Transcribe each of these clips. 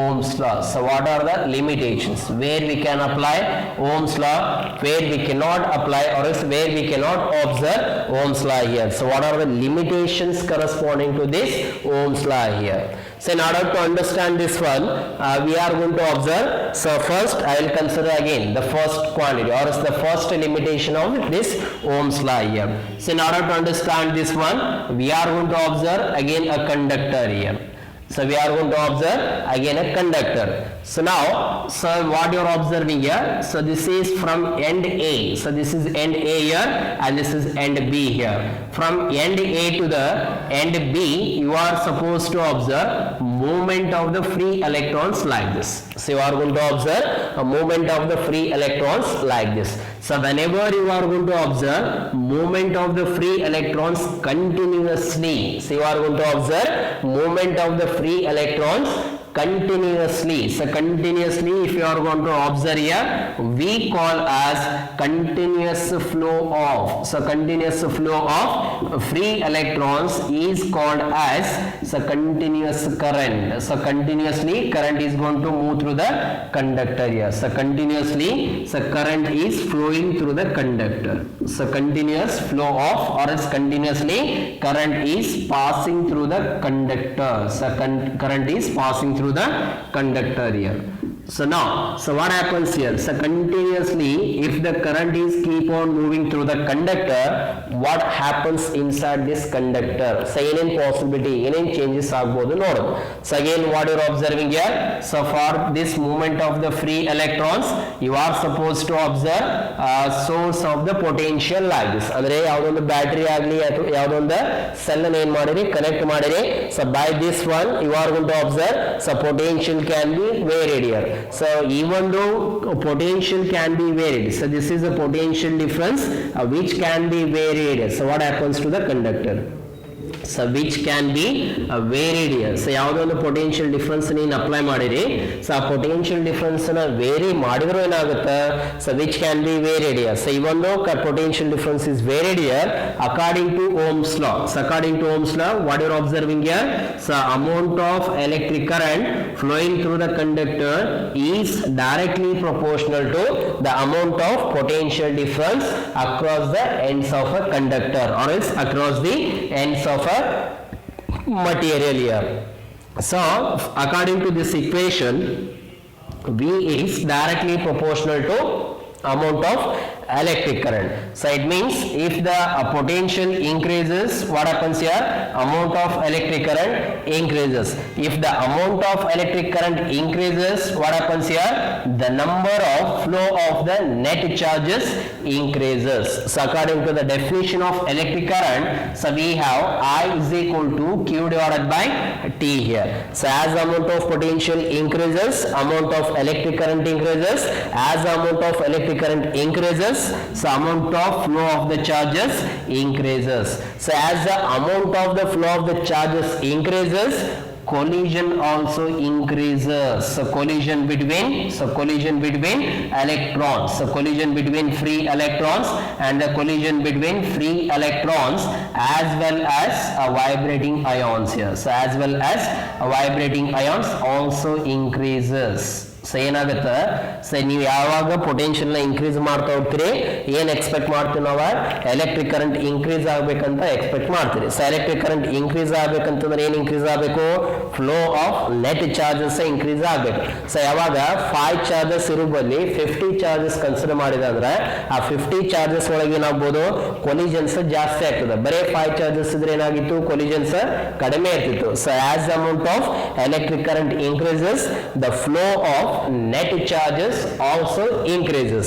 Ohm's law. So what are the limitations? Where we can apply Ohm's law, where we cannot apply, or else where we cannot observe Ohm's law here. So what are the limitations corresponding to this Ohm's law here? So in order to understand this one, we are going to observe. So first I will consider again the first quantity, or else the first limitation of this Ohm's law here. So in order to understand this one, we are going to observe again a conductor here. So we are going to observe again a conductor. So now, so what you are observing here, so this is from end A. So this is end A here and this is end B here. From end A to the end B, you are supposed to observe movement of the free electrons like this. So you are going to observe a movement of the free electrons like this. So whenever you are going to observe movement of the free electrons continuously, so you are going to observe movement of the free electrons continuously. So continuously, if you are going to observe here, we call as continuous flow of. So continuous flow of free electrons is called as so continuous current. So continuously current is going to move through the conductor here. So continuously, so current is flowing through the conductor. So continuous flow of, or else continuously current is passing through the conductor. So current is passing through the conductor here. So now, so what happens here? So continuously, if the current is keep on moving through the conductor, what happens inside this conductor? So any possibility, any changes agbodu nodu. So again, what you are observing here? So for this movement of the free electrons, you are supposed to observe source of the potential like this. Andre yavadondu battery agli yavadondu cell ne ಏನು ಮಾಡಿರಿ connect ಮಾಡಿರಿ. So by this one, you are going to observe so potential can be varied here. So even though potential can be varied, so this is a potential difference which can be varied. So what happens to the conductor? So which can be varied here. So ಯಾವುದೋ ಒಂದು potential difference ನೀನು apply ಮಾಡಿರಿ. So ಆ potential difference ನ vary ಮಾಡಿದ್ರು ಏನಾಗುತ್ತೆ? So which can be varied here. So even though potential difference is varied here, according to Ohm's law. So according to Ohm's law, what you are observing here? So amount of electric current flowing through the conductor is directly proportional to the amount of potential difference across the ends of a conductor, or else across the ends of a material here. So according to this equation, V is directly proportional to amount of electric current. So it means if the potential increases, what happens here? Amount of electric current increases. If the amount of electric current increases, what happens here? The number of flow of the net charges increases. So according to the definition of electric current, so we have I is equal to Q divided by T here. So as the amount of potential increases, amount of electric current increases. As the amount of electric current increases, so amount of flow of the charges increases. So as the amount of the flow of the charges increases, collision also increases. So collision between electrons. So collision between free electrons and the collision between free electrons as well as vibrating ions here. So as well as vibrating ions also increases. So ಏನಾಗುತ್ತೆ, so ನೀವು ಯಾವಾಗ potential ನ increase ಮಾಡ್ತಾ ಹೋಗ್ತೀರಿ, ಏನ್ expect ಮಾಡ್ತೀವಿ ನಾವು? Electric current increase ಆಗ್ಬೇಕಂತ ಎಕ್ಸ್ಪೆಕ್ಟ್ ಮಾಡ್ತೀರಿ. ಸೊ ಎಲೆಕ್ಟ್ರಿಕ್ ಕರೆಂಟ್ ಇನ್ಕ್ರೀಸ್ ಆಗ್ಬೇಕಂತಂದ್ರೆ ಏನ್ ಇನ್ಕ್ರೀಸ್ ಆಗಬೇಕು? Flow of net charges increase ಆಗ್ಬೇಕು. ಸೊ ಯಾವಾಗ 5 ಚಾರ್ಜಸ್ ಇರೋ ಬದಲಿ 50 ಚಾರ್ಜಸ್ ಕನ್ಸಿಡರ್ ಮಾಡಿದೆ ಅಂದ್ರೆ ಆ 50 ಚಾರ್ಜಸ್ ಒಳಗೆ ಏನಾಗ್ಬೋದು? ಕೊಲಿಜನ್ಸ್ ಜಾಸ್ತಿ ಆಗ್ತದೆ. ಬರೀ 5 ಚಾರ್ಜಸ್ ಇದ್ರೆ ಏನಾಗಿತ್ತು? ಕೊಲಿಜನ್ಸ್ ಕಡಿಮೆ ಇರ್ತಿತ್ತು. So as amount of electric current increases, the flow of net charges also increases.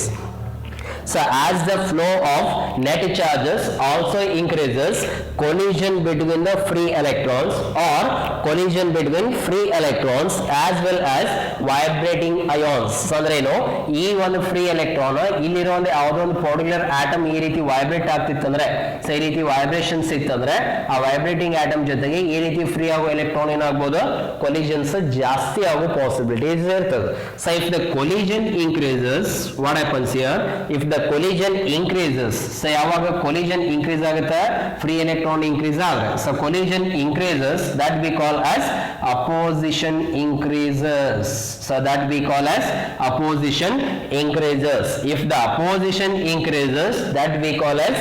So as the flow of net charges also increases, collision between the free electrons or collision between free electrons as well as vibrating ions. So ಅಂದ್ರೆ ಏನು, ಈ ಒಂದು free electron ಇಲ್ಲಿರೋ ಒಂದು ಯಾವುದೋ ಒಂದು particular atom ಈ ರೀತಿ ವೈಬ್ರೇಟ್ ಆಗ್ತಿತ್ತಂದ್ರೆ, ಸೊ ಈ ರೀತಿ ವೈಬ್ರೇಷನ್ಸ್ ಇತ್ತಂದ್ರೆ ಆ ವೈಬ್ರೇಟಿಂಗ್ ಆಟಮ್ ಜೊತೆಗೆ ಈ ರೀತಿ ಫ್ರೀ ಆಗೋ ಎಲೆಕ್ಟ್ರಾನ್ ಏನಾಗ್ಬೋದು? ಕೊಲಿಷನ್ಸ್ ಜಾಸ್ತಿ ಆಗೋ ಪಾಸಿಬಿಲಿಟೀಸ್ ಇರ್ತದೆ. So if the collision increases, what happens here? If the collision increases, so yavaga collision increase agutte, free electron increase agre, so collision increases, that we call as opposition increases, so that we call as opposition increases. If the opposition increases, that we call as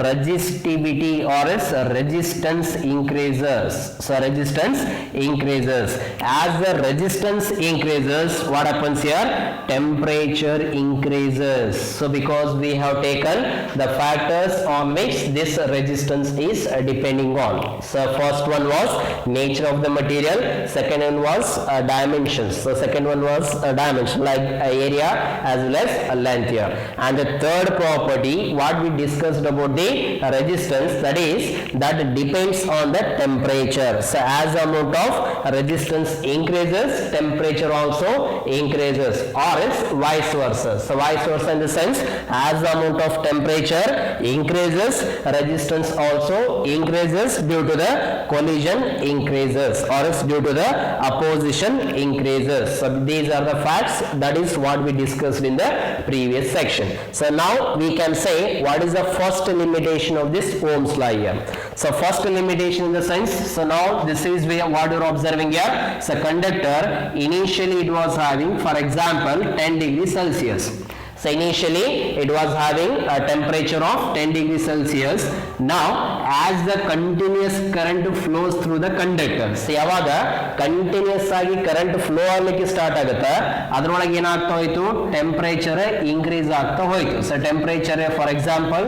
resistivity or as resistance increases, so resistance increases. As the resistance increases, what happens here? Temperature increases. So because we have taken the factors on which this resistance is depending on. So first one was nature of the material, second one was dimensions. So second one was dimension like area as well as length here. And the third property what we discussed about the resistance, that is that depends on the temperature. So as the amount of resistance increases, temperature also increases, or else vice versa. So vice versa in the sense, as the amount of temperature increases, resistance also increases due to the collision increases, or else due to the opposition increases. So these are the facts, that is what we discussed in the previous section. So now we can say what is the first limitation of this Ohm's law here. So first limitation in the sense, so now this is what you are observing here. So conductor, initially it was having, for example, 10 degrees Celsius. So initially it was having a temperature of 10 degrees Celsius. Now as the continuous current flows through the conductor, so yavaga continuous agi current flow agಲಿಕ್ಕೆ start ಆಗುತ್ತೆ, ಅದರೊಳಗೆ ಏನಾಗ್ತಾ ಹೋಯಿತು, temperature increase ಆಗ್ತಾ ಹೋಯಿತು. So temperature for example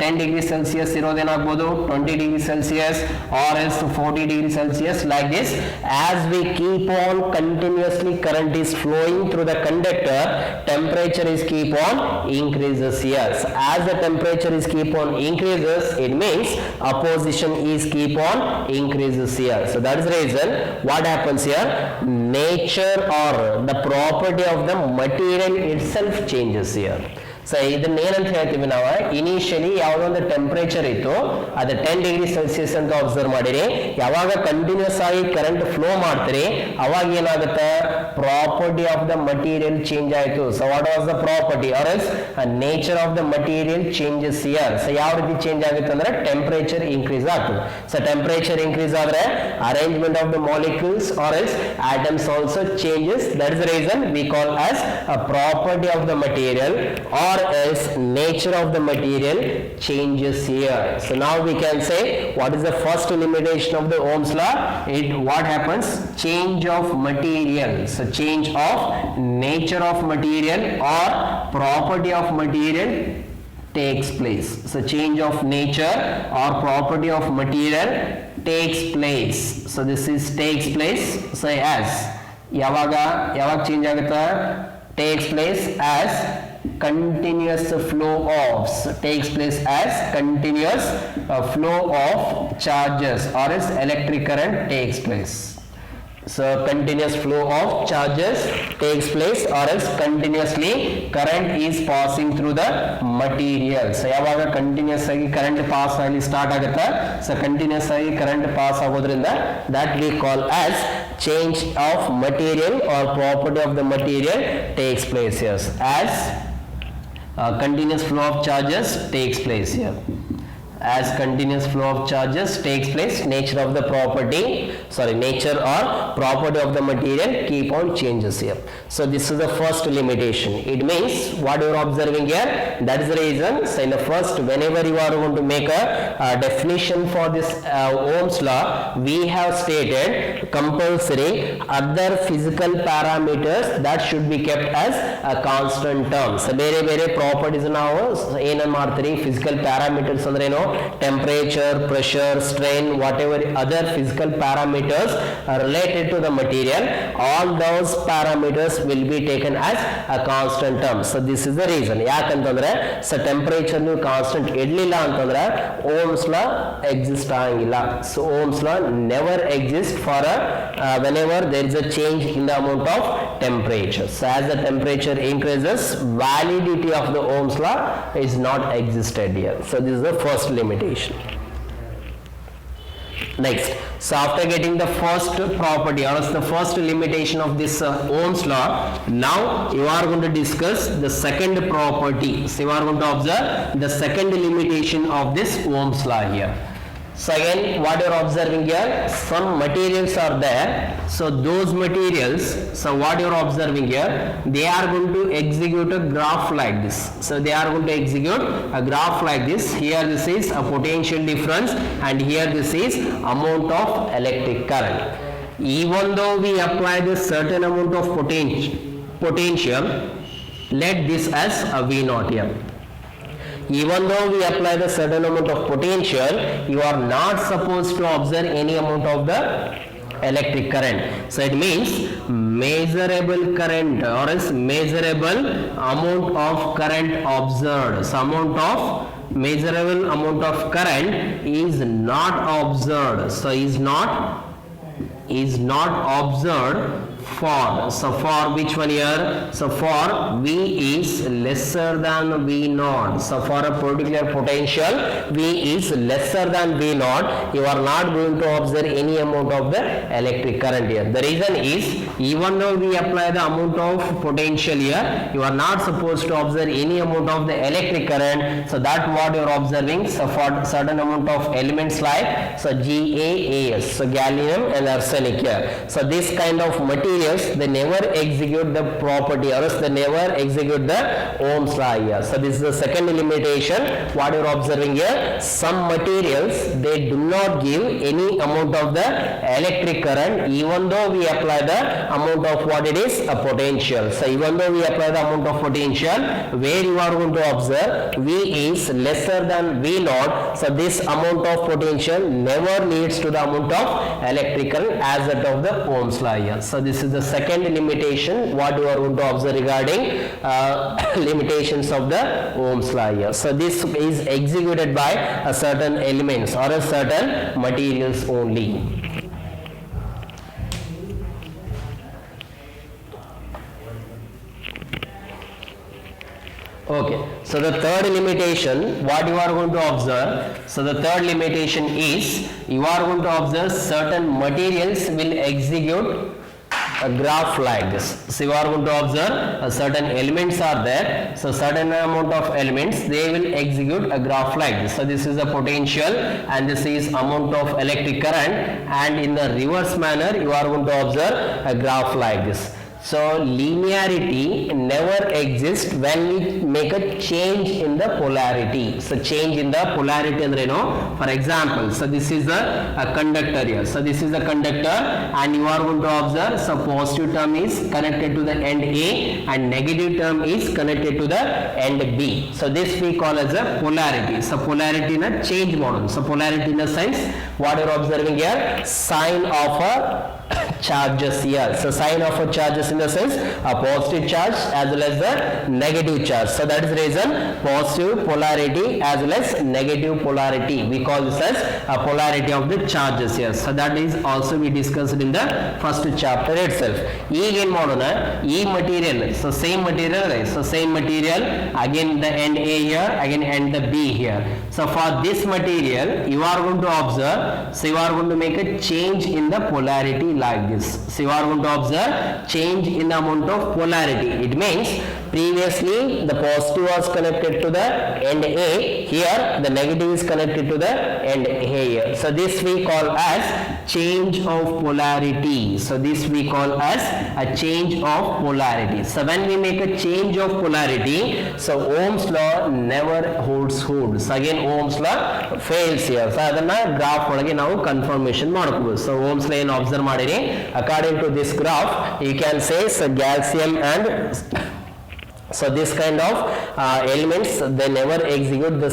10 degree Celsius ಇರೋದೇನಾಗ್ಬೋದು 20 degree Celsius or else 40 degree Celsius, like this. As we keep on continuously current is flowing through the conductor, temperature is keep on increases here. So as the temperature is keep on increases, it means opposition is keep on increases here. So that is the reason what happens here, nature or the property of the material itself changes here. So ಇದನ್ನ ಏನಂತ ಹೇಳ್ತೀವಿ ನಾವು, initially ಯಾವುದೋ ಒಂದು temperature ಇತ್ತು, ಅದು 10 degree Celsius ಅಂತ observe ಮಾಡಿರಿ, ಯಾವಾಗ ಕಂಟಿನ್ಯೂಸ್ ಆಗಿ ಕರೆಂಟ್ ಫ್ಲೋ ಮಾಡ್ತೀರಿ ಅವಾಗ ಏನಾಗುತ್ತೆ, property of the material change ಆಯಿತು. So what was the property or else nature of the material changes here. So ಯಾವ ರೀತಿ ಚೇಂಜ್ ಆಗುತ್ತೆ ಅಂದ್ರೆ ಟೆಂಪರೇಚರ್ ಇನ್ಕ್ರೀಸ್ ಆಗ್ತದೆ. ಸೊ ಟೆಂಪರೇಚರ್ ಇನ್ಕ್ರೀಸ್ ಆದ್ರೆ arrangement of the molecules or else atoms also changes. That is the reason we call as property of the material or else nature of the material changes here. So now we can say what is the first limitation of the Ohm's law? What happens? Change of material. So change of nature of material or property of material takes place. So change of nature or property of material takes place. So this is takes place. So as yavaga change agutta, takes place as continuous flow of, takes place as continuous flow of charges or else electric current takes place. So continuous flow of charges takes place or else continuously current is passing through the material. So yavaga continuous agi current pass agli start agutte, so continuous agi current pass agodrinda that we call as change of material or property of the material takes place here. As continuous flow of charges takes place here. As continuous flow of charges takes place, nature of the property, nature or property of the material keep on changes here. So this is the first limitation. It means what you are observing here, that is the reason. So in the first, whenever you are going to make a definition for this Ohm's law, we have stated compulsory other physical parameters that should be kept as a constant term. So ಬೇರೆ properties ನಾವು ಏನೇನು ಮಾಡ್ತೀರಿ, physical parameters ಅಂದ್ರೆ ಏನು, temperature, pressure, strain, whatever other physical parameters related to the material, all those parameters will be taken as a constant term. So this is the reason. ಯಾಕಂತಂದ್ರೆ so temperature ನೀವು constant ಇಡ್ಲಿಲ್ಲ ಅಂತಂದ್ರೆ Ohm's law exist ಆಗಂಗಿಲ್ಲ. So Ohm's law never exist for whenever there is a change in the amount of temperature. So as the temperature increases, validity of the Ohm's law is not existed here. So this is the first limitation. Next, so after getting the first property or else the first limitation of this Ohm's law, now you are going to discuss the second property. So you are going to observe the second limitation of this Ohm's law here. So again, what you are observing here, some materials are there. So those materials, so what you are observing here, they are going to execute a graph like this. So they are going to execute a graph like this. Here this is a potential difference and here this is amount of electric current. Even though we apply this certain amount of potential, let this as a V naught here. Even though we apply the certain amount of potential, you are not supposed to observe any amount of the electric current. So it means measurable current or else measurable amount of current observed. So measurable amount of current is not observed. So is not observed for, so for which one here? So for V is lesser than V naught. So for a particular potential, V is lesser than V naught, you are not going to observe any amount of the electric current here. The reason is, even though we apply the amount of potential here, you are not supposed to observe any amount of the electric current. So that what you are observing. So for certain amount of elements like, so GaAs, so gallium and arsenic here. So this kind of materials, they never execute the property or else they never execute the Ohm's law here. So this is the second limitation what you are observing here. Some materials, they do not give any amount of the electric current even though we apply the amount of what it is, a potential. So even though we apply the amount of potential, where you are going to observe V is lesser than V naught, so this amount of potential never leads to the amount of electric current as that of the Ohm's law here. So this is the second limitation what you are going to observe regarding limitations of the Ohm's law here. So this is executed by a certain elements or a certain materials only. Okay, so the third limitation what you are going to observe, so the third limitation is you are going to observe certain materials will execute a graph like this. So you are going to observe certain elements are there. So certain amount of elements, they will execute a graph like this. So this is a potential and this is amount of electric current, and in the reverse manner you are going to observe a graph like this. So linearity never exists when we make a change in the polarity. So change in the polarity and for example, so this is a conductor here. So this is a conductor and you are going to observe, so positive term is connected to the end A and negative term is connected to the end B. So this we call as a polarity. So polarity in a change model. So polarity in a sense, what you are observing here, sign of a charges here. So sign of a charges in the sense a positive charge as well as the negative charge. So that is the reason positive polarity as well as negative polarity. We call this as a polarity of the charges here. So that is also we discussed in the first chapter itself. Again moduna, E material. So same material, right? So same material, again the end A here, again end the B here. So for this material, you are going to observe, so you are going to make a change in the polarity like this. So you are going to observe change in the amount of polarity. It means previously the positive was connected to the end A, here the negative is connected to the end A here. So this we call as change of polarity. So this we call as a change of polarity. So when we make a change of polarity, so Ohm's law never holds good. So again Ohm's law fails here. So ಅದನ್ನ graph ಒಳಗೆ ನಾವು confirmation ಮಾಡ್ಕೋಬಹುದು. So Ohm's law ಏನು observe ಮಾಡಿರಿ, according to this graph you can say so gallium and so this kind of elements, they never execute the